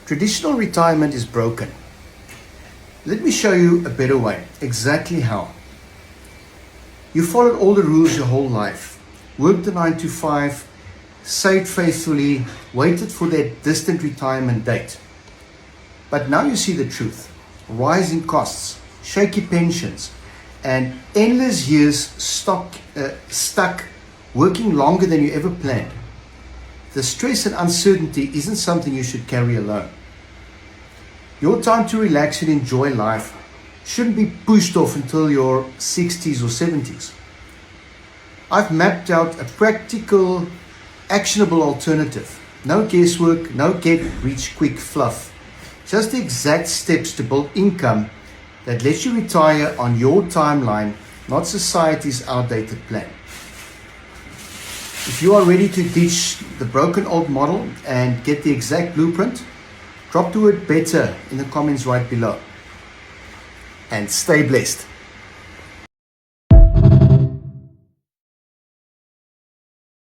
Traditional retirement is broken. Let me show you a better way. Exactly how. You followed all the rules your whole life. Worked the 9 to 5, saved faithfully, waited for that distant retirement date. But now you see the truth. Rising costs, shaky pensions, and endless years stuck working longer than you ever planned. The stress and uncertainty isn't something you should carry alone. Your time to relax and enjoy life shouldn't be pushed off until your 60s or 70s. I've mapped out a practical, actionable alternative. No guesswork, no get-rich-quick fluff. Just the exact steps to build income that lets you retire on your timeline, not society's outdated plan. If you are ready to ditch the broken old model and get the exact blueprint, drop the word better in the comments right below. And stay blessed.